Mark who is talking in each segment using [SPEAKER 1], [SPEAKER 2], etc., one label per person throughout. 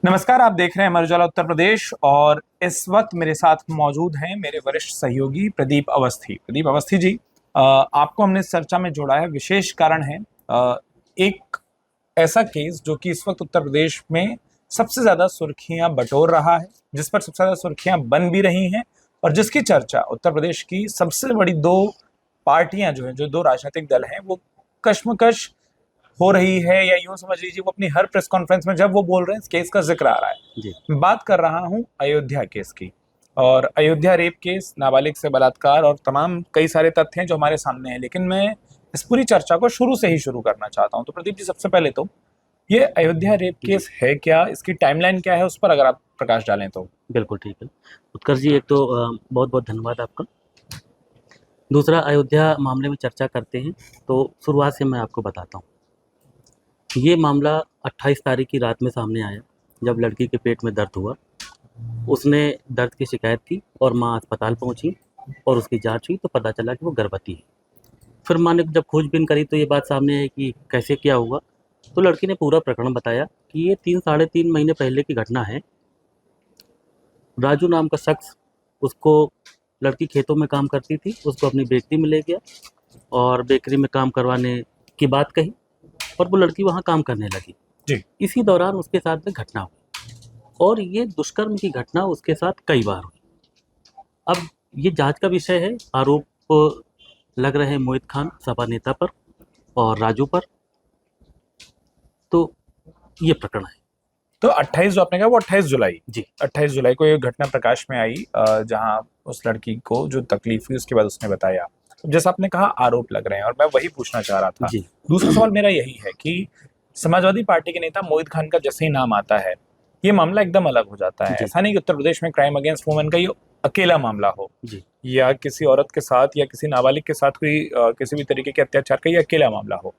[SPEAKER 1] नमस्कार, आप देख रहे हैं अमर उजाला उत्तर प्रदेश और इस वक्त मेरे साथ मौजूद हैं मेरे वरिष्ठ सहयोगी प्रदीप अवस्थी। प्रदीप अवस्थी जी, आपको हमने इस चर्चा में जोड़ा है, विशेष कारण है एक ऐसा केस जो कि इस वक्त उत्तर प्रदेश में सबसे ज्यादा सुर्खियां बटोर रहा है, जिस पर सबसे ज्यादा सुर्खियां बन भी रही हैं और जिसकी चर्चा उत्तर प्रदेश की सबसे बड़ी दो पार्टियां जो है, जो दो राजनीतिक दल हैं, वो कश्मकश हो रही है, या यूं समझ लीजिए वो अपनी हर प्रेस कॉन्फ्रेंस में जब वो बोल रहे हैं इस केस का जिक्र आ रहा है।
[SPEAKER 2] जी।
[SPEAKER 1] मैं बात कर रहा हूं अयोध्या केस की, और अयोध्या रेप केस, नाबालिग से बलात्कार और तमाम कई सारे तथ्य हैं जो हमारे सामने हैं। लेकिन मैं इस पूरी चर्चा को शुरू से ही शुरू करना चाहता हूं। तो प्रदीप जी, सबसे पहले तो ये अयोध्या रेप केस है क्या, इसकी टाइमलाइन क्या है, उस पर अगर आप प्रकाश डालें तो।
[SPEAKER 2] बिल्कुल ठीक है उत्कर्ष जी, एक तो बहुत बहुत धन्यवाद आपका। दूसरा, अयोध्या मामले में चर्चा करते हैं तो शुरुआत से मैं आपको बताता हूँ। ये मामला 28 तारीख की रात में सामने आया, जब लड़की के पेट में दर्द हुआ। उसने दर्द की शिकायत की और माँ अस्पताल पहुँची और उसकी जांच हुई तो पता चला कि वो गर्भवती है। फिर माँ ने जब खोजबीन करी तो ये बात सामने आई कि कैसे क्या हुआ। तो लड़की ने पूरा प्रकरण बताया कि ये 3 साढ़े 3 महीने पहले की घटना है। राजू नाम का शख्स, उसको, लड़की खेतों में काम करती थी, उसको अपनी बेकरी में ले गया और बेकरी में काम करवाने की बात कही और वो लड़की वहाँ काम करने लगी।
[SPEAKER 1] जी।
[SPEAKER 2] इसी दौरान उसके साथ में घटना हुई और ये दुष्कर्म की घटना उसके साथ कई बार हुई। अब ये जांच का विषय है। आरोप लग रहे हैं मोहित खान, सपा नेता पर और राजू पर। तो ये प्रकरण है।
[SPEAKER 1] तो 28 जो आपने कहा वो 28 जुलाई,
[SPEAKER 2] जी।
[SPEAKER 1] 28 जुलाई को ये घटना प्रकाश में आई, जहां उस लड़की को जो तकलीफ हुई उसके बाद उसने बताया। जैसा आपने कहा आरोप लग रहे हैं, और मैं वही पूछना चाह रहा था।
[SPEAKER 2] जी।
[SPEAKER 1] दूसरा सवाल मेरा यही है कि समाजवादी पार्टी के नेता मोहित खान का जैसे ही नाम आता है, ये मामला एकदम अलग हो जाता है।
[SPEAKER 2] जी।
[SPEAKER 1] ऐसा नहीं कि उत्तर प्रदेश में क्राइम अगेंस्ट वुमेन का ये अकेला मामला हो,
[SPEAKER 2] जी।
[SPEAKER 1] या किसी औरत के साथ या किसी नाबालिग के साथ कोई किसी भी तरीके के अत्याचार का ये अकेला मामला हो।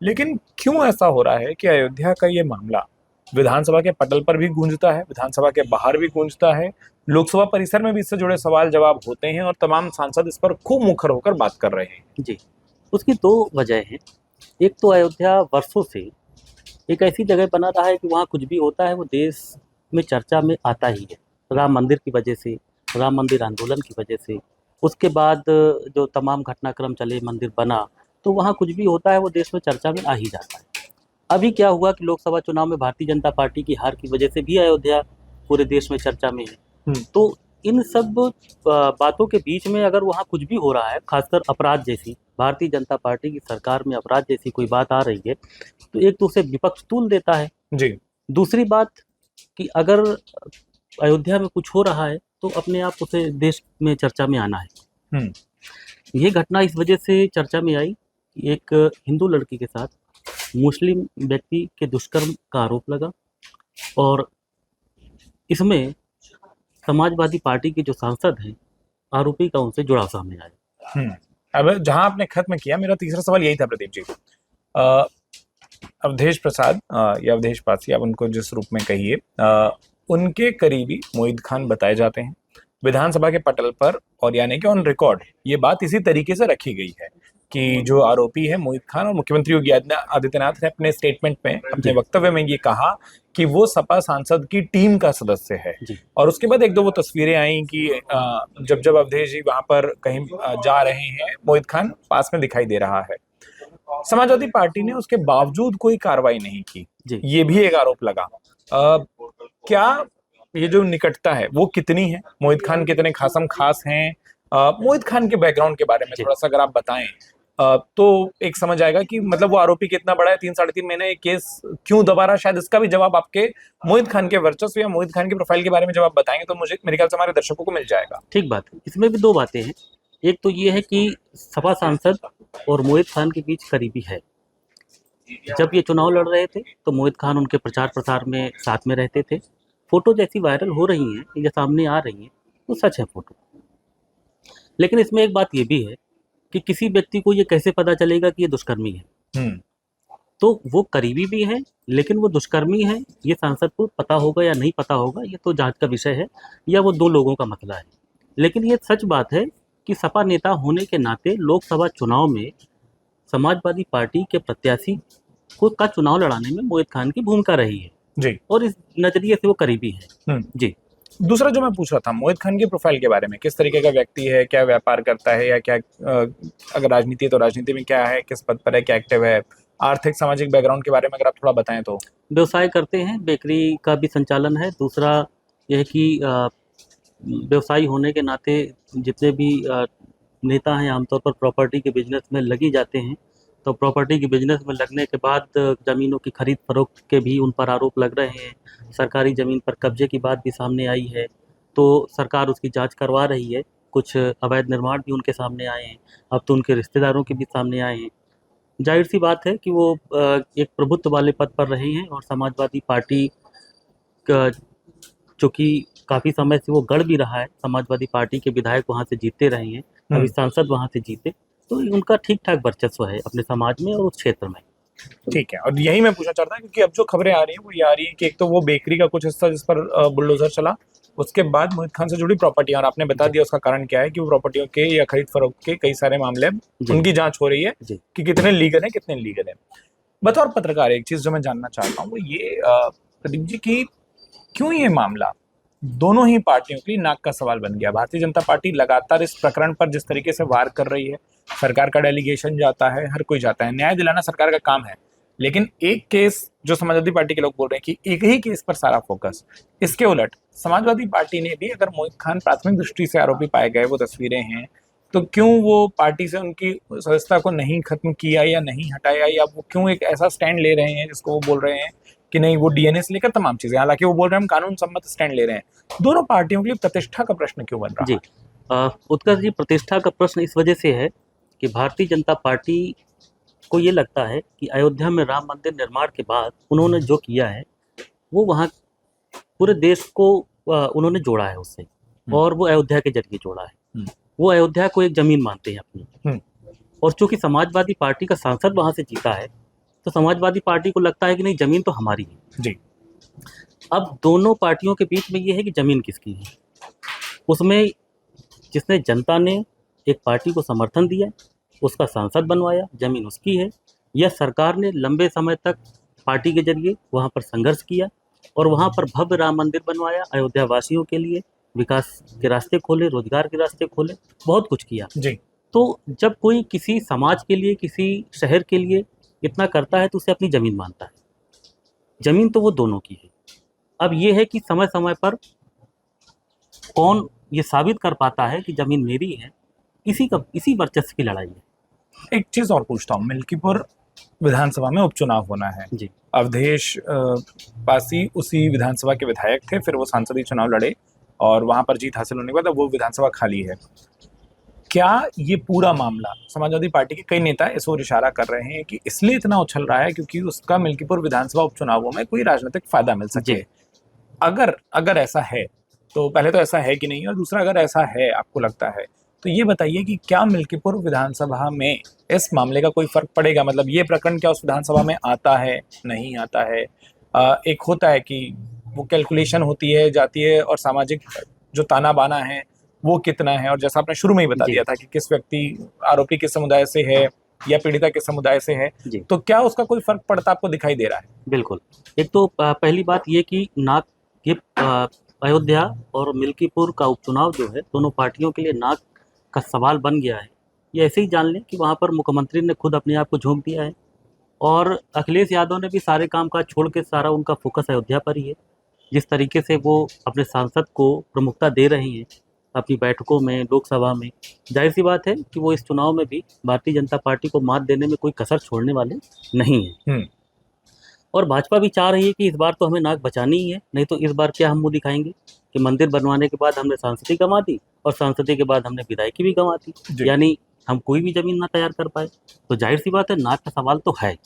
[SPEAKER 1] लेकिन क्यों ऐसा हो रहा है कि अयोध्या का ये मामला विधानसभा के पटल पर भी गूंजता है, विधानसभा के बाहर भी गूंजता है, लोकसभा परिसर में भी इससे जुड़े सवाल जवाब होते हैं और तमाम सांसद इस पर खूब मुखर होकर बात कर रहे हैं।
[SPEAKER 2] जी। उसकी दो वजह हैं। एक तो अयोध्या वर्षों से एक ऐसी जगह बना रहा है कि वहाँ कुछ भी होता है वो देश में चर्चा में आता ही है। राम मंदिर की वजह से, राम मंदिर आंदोलन की वजह से, उसके बाद जो तमाम घटनाक्रम चले, मंदिर बना, तो वहाँ कुछ भी होता है वो देश में चर्चा में आ ही जाता है। अभी क्या हुआ कि लोकसभा चुनाव में भारतीय जनता पार्टी की हार की वजह से भी अयोध्या पूरे देश में चर्चा में है। तो इन सब बातों के बीच में अगर वहाँ कुछ भी हो रहा है, खासकर अपराध जैसी, भारतीय जनता पार्टी की सरकार में अपराध जैसी कोई बात आ रही है, तो एक तो उसे विपक्ष तूल देता है।
[SPEAKER 1] जी।
[SPEAKER 2] दूसरी बात कि अगर अयोध्या में कुछ हो रहा है तो अपने आप उसे देश में चर्चा में आना है। ये घटना इस वजह से चर्चा में आई कि एक हिंदू लड़की के साथ मुस्लिम व्यक्ति के दुष्कर्म का आरोप लगा और इसमें समाजवादी पार्टी के जो सांसद हैं, आरोपी का उनसे जुड़ाव सामने आया।
[SPEAKER 1] अब जहां आपने खत्म किया, मेरा तीसरा सवाल यही था प्रदीप जी। अवधेश प्रसाद या अवधेश पासी, आप उनको जिस रूप में कहिए, उनके करीबी मोहित खान बताए जाते हैं विधानसभा के पटल पर, और यानी कि ऑन रिकॉर्ड ये बात इसी तरीके से रखी गई है कि जो आरोपी है मोहित खान, और मुख्यमंत्री योगी आदित्यनाथ ने अपने स्टेटमेंट में, अपने वक्तव्य में ये कहा कि वो सपा सांसद की टीम का सदस्य है। और उसके बाद एक दो वो तस्वीरें आई कि जब जब अवधेश जी वहां पर कहीं जा रहे हैं, मोहित खान पास में दिखाई दे रहा है। समाजवादी पार्टी ने उसके बावजूद कोई कार्रवाई नहीं की, ये भी एक आरोप लगा। क्या ये जो निकटता है वो कितनी है, मोहित खान कितने खासम खास हैं? मोहित खान के बैकग्राउंड के बारे में थोड़ा सा अगर आप बताएं तो एक समझ आएगा कि मतलब वो आरोपी कितना बड़ा है। 3 साढ़े 3 महीने ये केस क्यों दोबारा, शायद इसका भी जवाब आपके मोहित खान के वर्चस्व या मोहित खान की प्रोफाइल के बारे में जब आप बताएंगे तो मुझे, मेरे ख्याल से हमारे दर्शकों को मिल जाएगा।
[SPEAKER 2] ठीक बात है। इसमें भी दो बातें हैं। एक तो ये है कि सपा सांसद और मोहित खान के बीच करीबी है। जब ये चुनाव लड़ रहे थे तो मोहित खान उनके प्रचार प्रसार में साथ में रहते थे। फोटो जैसी वायरल हो रही हैं या सामने आ रही हैं, वो सच है फोटो। लेकिन इसमें एक बात ये भी है कि किसी व्यक्ति को ये कैसे पता चलेगा कि ये दुष्कर्मी है। तो वो करीबी भी है लेकिन वो दुष्कर्मी है, ये सांसद को पता होगा या नहीं पता होगा, ये तो जांच का विषय है, या वो दो लोगों का मसला है। लेकिन ये सच बात है कि सपा नेता होने के नाते लोकसभा चुनाव में समाजवादी पार्टी के प्रत्याशी को का चुनाव लड़ाने में मोहित खान की भूमिका रही है।
[SPEAKER 1] जी।
[SPEAKER 2] और इस नजरिए से वो करीबी है।
[SPEAKER 1] हम्म।
[SPEAKER 2] जी।
[SPEAKER 1] दूसरा जो मैं पूछ रहा था, मोहित खान की प्रोफाइल के बारे में, किस तरीके का व्यक्ति है, क्या व्यापार करता है, या क्या अगर राजनीति है तो राजनीति में क्या है, किस पद पर है, क्या एक्टिव है, आर्थिक सामाजिक बैकग्राउंड के बारे में अगर आप थोड़ा बताएं तो।
[SPEAKER 2] व्यवसाय करते हैं, बेकरी का भी संचालन है। दूसरा यह है कि व्यवसायी होने के नाते जितने भी नेता हैं आमतौर पर प्रॉपर्टी के बिजनेस में लगी जाते हैं। तो प्रॉपर्टी के बिजनेस में लगने के बाद ज़मीनों की खरीद फरोख्त के भी उन पर आरोप लग रहे हैं। सरकारी ज़मीन पर कब्जे की बात भी सामने आई है, तो सरकार उसकी जांच करवा रही है। कुछ अवैध निर्माण भी उनके सामने आए हैं, अब तो उनके रिश्तेदारों के भी सामने आए हैं। जाहिर सी बात है कि वो एक प्रभुत्व वाले पद पर रहे हैं, और समाजवादी पार्टी का चूँकि काफ़ी समय से वो गढ़ भी रहा है, समाजवादी पार्टी के विधायक वहाँ से जीतते रहे हैं, अभी सांसद वहाँ से जीते, तो उनका ठीक-ठाक वर्चस्व है अपने समाज में और उस क्षेत्र में।
[SPEAKER 1] ठीक है, और यही मैं पूछना चाहता था, क्योंकि अब जो खबरें आ रही हैं वो ये आ रही है कि एक तो वो बेकरी का कुछ हिस्सा जिस पर बुलडोजर चला, उसके बाद मोहित खान से जुड़ी प्रॉपर्टी, और आपने बता दिया उसका कारण क्या है कि वो प्रॉपर्टियों के या खरीद फरोख्त के कई सारे मामले अब
[SPEAKER 2] जी।
[SPEAKER 1] उनकी जांच हो रही है
[SPEAKER 2] जी।
[SPEAKER 1] कि कितने लीगल है कितने इलीगल है। बतौर पत्रकार एक चीज जो मैं जानना चाहता हूँ वो ये प्रदीप जी की, क्यों ये मामला दोनों ही पार्टियों के लिए नाक का सवाल बन गया। भारतीय जनता पार्टी लगातार इस प्रकरण पर जिस तरीके से वार कर रही है, सरकार का डेलीगेशन जाता है, हर कोई जाता है, न्याय दिलाना सरकार का काम है, लेकिन एक केस जो समाजवादी पार्टी के लोग बोल रहे हैं कि एक ही केस पर सारा फोकस, इसके उलट समाजवादी पार्टी ने भी, अगर मोहित खान प्राथमिक दृष्टि से आरोपी पाए गए, वो तस्वीरें हैं, तो क्यों वो पार्टी से उनकी सदस्यता को नहीं खत्म किया या नहीं हटाया, या वो क्यों एक ऐसा स्टैंड ले रहे हैं जिसको वो बोल रहे हैं कि नहीं वो डीएनए से लेकर तमाम चीजें, हालांकि वो बोल रहे हैं हम कानून सम्मत स्टैंड ले रहे हैं। दोनों पार्टियों के लिए प्रतिष्ठा का प्रश्न क्यों बन रहा
[SPEAKER 2] जी।
[SPEAKER 1] है?
[SPEAKER 2] उत्कर्ष जी, प्रतिष्ठा का प्रश्न इस वजह से है कि भारतीय जनता पार्टी को ये लगता है कि अयोध्या में राम मंदिर निर्माण के बाद उन्होंने जो किया है वो वहाँ पूरे देश को उन्होंने जोड़ा है उससे, और वो अयोध्या के जरिए जोड़ा है। वो अयोध्या को एक जमीन मानते हैं अपनी, और चूंकि समाजवादी पार्टी का सांसद वहाँ से जीता है, तो समाजवादी पार्टी को लगता है कि नहीं, जमीन तो हमारी है
[SPEAKER 1] जी।
[SPEAKER 2] अब दोनों पार्टियों के बीच में ये है कि जमीन किसकी है। उसमें जिसने जनता ने एक पार्टी को समर्थन दिया, उसका सांसद बनवाया, जमीन उसकी है, या सरकार ने लंबे समय तक पार्टी के जरिए वहाँ पर संघर्ष किया और वहाँ पर भव्य राम मंदिर बनवाया, अयोध्या वासियों के लिए विकास के रास्ते खोले, रोजगार के रास्ते खोले, बहुत कुछ किया
[SPEAKER 1] जी।
[SPEAKER 2] तो जब कोई किसी समाज के लिए, किसी शहर के लिए इतना करता है तो उसे अपनी ज़मीन मानता है। ज़मीन तो वो दोनों की है। अब ये है कि समय समय पर कौन ये साबित कर पाता है कि ज़मीन मेरी है, इसी वर्चस्व की लड़ाई है।
[SPEAKER 1] एक चीज और पूछता हूँ, मिल्कीपुर विधानसभा में उपचुनाव होना है
[SPEAKER 2] जी।
[SPEAKER 1] अवधेश पासी उसी विधानसभा के विधायक थे, फिर वो सांसदीय चुनाव लड़े और वहां पर जीत हासिल होने के बाद अब वो विधानसभा खाली है। क्या ये पूरा मामला, समाजवादी पार्टी के कई नेता इस ओर इशारा कर रहे हैं कि इसलिए इतना उछल रहा है क्योंकि उसका मिल्कीपुर विधानसभा उपचुनावों में कोई राजनीतिक फायदा मिल सके? अगर ऐसा है तो पहले तो ऐसा है कि नहीं, और दूसरा अगर ऐसा है आपको लगता है तो ये बताइए कि क्या मिल्कीपुर विधानसभा में इस मामले का कोई फर्क पड़ेगा? मतलब ये प्रकरण क्या उस विधानसभा में आता है, नहीं आता है? एक होता है कि वो कैलकुलेशन होती है, जाती है, और सामाजिक जो ताना बाना है वो कितना है, और जैसा आपने शुरू में ही बता दिया था कि किस व्यक्ति, आरोपी किस समुदाय से है या पीड़िता किस समुदाय से है, तो क्या उसका कोई फर्क पड़ता आपको दिखाई दे रहा है?
[SPEAKER 2] बिल्कुल। एक तो पहली बात ये कि नाक ये अयोध्या और मिल्कीपुर का उपचुनाव जो है दोनों पार्टियों के लिए नाक का सवाल बन गया है। ये ऐसे ही जान लें कि वहाँ पर मुख्यमंत्री ने खुद अपने आप को झोंक दिया है, और अखिलेश यादव ने भी सारे काम काज छोड़ के सारा उनका फोकस अयोध्या पर ही है। जिस तरीके से वो अपने सांसद को प्रमुखता दे रहे हैं अपनी बैठकों में, लोकसभा में, जाहिर सी बात है कि वो इस चुनाव में भी भारतीय जनता पार्टी को मात देने में कोई कसर छोड़ने वाले नहीं हैं। और भाजपा भी चाह रही है कि इस बार तो हमें नाक बचानी ही है, नहीं तो इस बार क्या हम मुँह दिखाएंगे कि मंदिर बनवाने के बाद हमने सांसदी गंवा दी और सांसदी के बाद हमने विधायकी भी गंवा दी, यानी हम कोई भी ज़मीन ना तैयार कर पाए। तो जाहिर सी बात है नाक का सवाल तो है।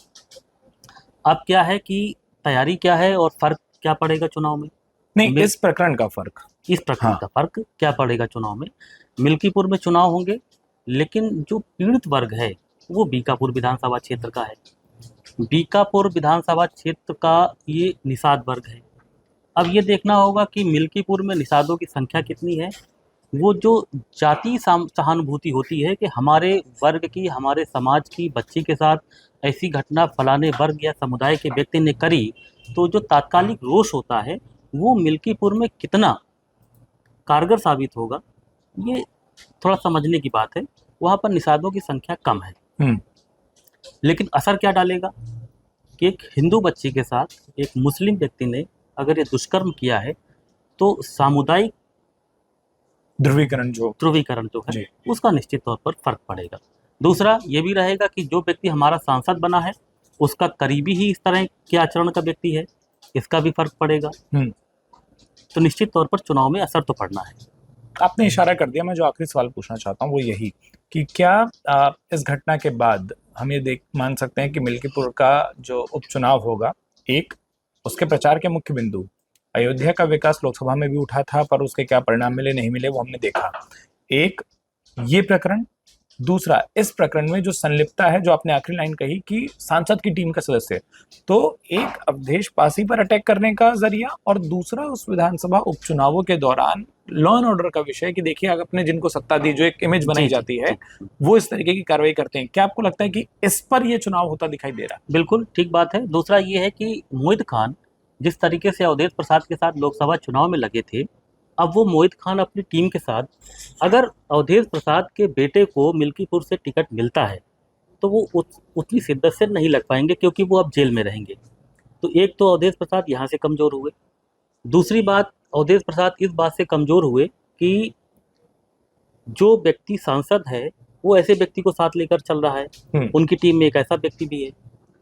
[SPEAKER 2] अब क्या है कि तैयारी क्या है और फ़र्क क्या पड़ेगा चुनाव में?
[SPEAKER 1] नहीं, इस प्रकरण का फर्क,
[SPEAKER 2] इस प्रकरण का फ़र्क क्या पड़ेगा चुनाव में? मिल्कीपुर में चुनाव होंगे, लेकिन जो पीड़ित वर्ग है वो बीकापुर विधानसभा क्षेत्र का है। बीकापुर विधानसभा क्षेत्र का ये निषाद वर्ग है। अब ये देखना होगा कि मिल्कीपुर में निषादों की संख्या कितनी है। वो जो जातीय सहानुभूति होती है कि हमारे वर्ग की, हमारे समाज की बच्ची के साथ ऐसी घटना फलाने वर्ग या समुदाय के व्यक्ति ने करी, तो जो तात्कालिक रोष होता है वो मिल्कीपुर में कितना कारगर साबित होगा, ये थोड़ा समझने की बात है। वहाँ पर निषादों की संख्या कम है, लेकिन असर क्या डालेगा कि एक हिंदू बच्ची के साथ एक मुस्लिम व्यक्ति ने अगर ये दुष्कर्म किया है तो सामुदायिक
[SPEAKER 1] ध्रुवीकरण
[SPEAKER 2] जो है उसका निश्चित तौर पर फर्क पड़ेगा। दूसरा ये भी रहेगा कि जो व्यक्ति हमारा सांसद बना है उसका करीबी ही इस तरह के आचरण का व्यक्ति है, इसका भी फर्क पड़ेगा। तो निश्चित तौर पर चुनाव में असर तो पड़ना है।
[SPEAKER 1] आपने इशारा कर दिया, मैं जो आखिरी सवाल पूछना चाहता हूँ वो यही कि क्या इस घटना के बाद हम ये मान सकते हैं कि मिल्कीपुर का जो उपचुनाव होगा, एक उसके प्रचार के मुख्य बिंदु अयोध्या का विकास लोकसभा में भी उठा था, पर उसके क्या परिणाम मिले नहीं मिले वो हमने देखा। एक ये प्रकरण, दूसरा इस प्रकरण में जो संलिप्तता है, जो आपने आखिरी लाइन कही कि सांसद की टीम का सदस्य, तो एक अवधेश पासी पर अटैक करने का जरिया, और दूसरा उस विधानसभा उपचुनावों के दौरान लॉ एंड ऑर्डर का विषय कि देखिए आपने जिनको सत्ता दी, जो एक इमेज बनाई जाती है, वो इस तरीके की कार्रवाई करते हैं। क्या आपको लगता है कि इस पर ये चुनाव होता दिखाई दे रहा है?
[SPEAKER 2] बिल्कुल ठीक बात है। दूसरा ये है कि मोहित खान जिस तरीके से अवधेश प्रसाद के साथ लोकसभा चुनाव में लगे थे, अब वो मोहित खान अपनी टीम के साथ, अगर अवधेश प्रसाद के बेटे को मिल्कीपुर से टिकट मिलता है तो वो उतनी शिद्दत से नहीं लग पाएंगे, क्योंकि वो अब जेल में रहेंगे। तो एक तो अवधेश प्रसाद यहाँ से कमज़ोर हुए, दूसरी बात अवधेश प्रसाद इस बात से कमज़ोर हुए कि जो व्यक्ति सांसद है वो ऐसे व्यक्ति को साथ लेकर चल रहा है, उनकी टीम में एक ऐसा व्यक्ति भी है,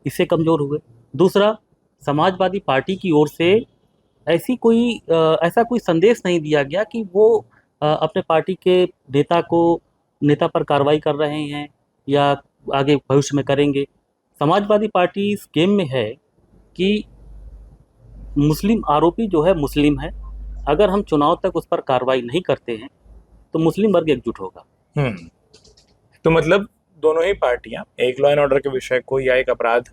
[SPEAKER 2] इससे कमज़ोर हुए। दूसरा, समाजवादी पार्टी की ओर से ऐसा कोई संदेश नहीं दिया गया कि वो अपने पार्टी के नेता पर कार्रवाई कर रहे हैं या आगे भविष्य में करेंगे। समाजवादी पार्टी इस गेम में है कि मुस्लिम आरोपी जो है मुस्लिम है, अगर हम चुनाव तक उस पर कार्रवाई नहीं करते हैं तो मुस्लिम वर्ग एकजुट होगा।
[SPEAKER 1] तो मतलब दोनों ही पार्टियां एक लॉ एंड ऑर्डर के विषय को या एक अपराध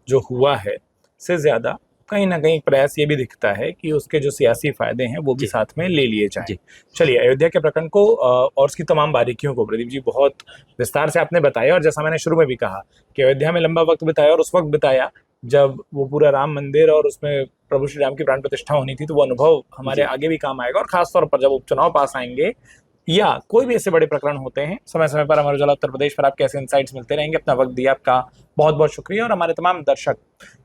[SPEAKER 1] जो हुआ है से ज्यादा कहीं ना कहीं प्रयास ये भी दिखता है कि उसके जो सियासी फायदे हैं वो भी साथ में ले लिए जाएं। चलिए, अयोध्या के प्रकरण को और उसकी तमाम बारीकियों को प्रदीप जी बहुत विस्तार से आपने बताया, और जैसा मैंने शुरू में भी कहा कि अयोध्या में लंबा वक्त बिताया, और उस वक्त बिताया जब वो पूरा राम मंदिर और उसमें प्रभु श्री राम की प्राण प्रतिष्ठा होनी थी, तो वो अनुभव हमारे आगे भी काम आएगा, और खासतौर पर जब उपचुनाव पास आएंगे या कोई भी ऐसे बड़े प्रकरण होते हैं, समय समय पर अमर उजाला उत्तर प्रदेश पर आपके ऐसे इनसाइट्स मिलते रहेंगे। अपना वक्त दिया आपका बहुत बहुत शुक्रिया। और हमारे तमाम दर्शक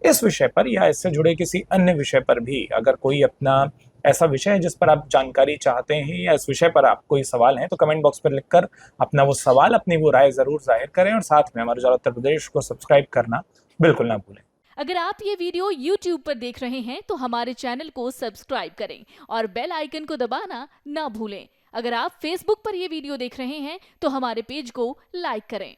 [SPEAKER 1] इस विषय पर या इससे जुड़े किसी अन्य विषय पर भी अगर कोई अपना ऐसा विषय है जिस पर आप जानकारी चाहते हैं या इस विषय पर आप कोई सवाल हैं, तो कमेंट बॉक्स पर लिखकर अपना वो सवाल, अपनी वो राय जरूर जाहिर करें, और साथ में अमर उजाला उत्तर प्रदेश को सब्सक्राइब करना बिल्कुल ना भूलें।
[SPEAKER 3] अगर आप ये वीडियो YouTube पर देख रहे हैं तो हमारे चैनल को सब्सक्राइब करें और बेल आइकन को दबाना ना भूलें। अगर आप Facebook पर ये वीडियो देख रहे हैं तो हमारे पेज को लाइक करें।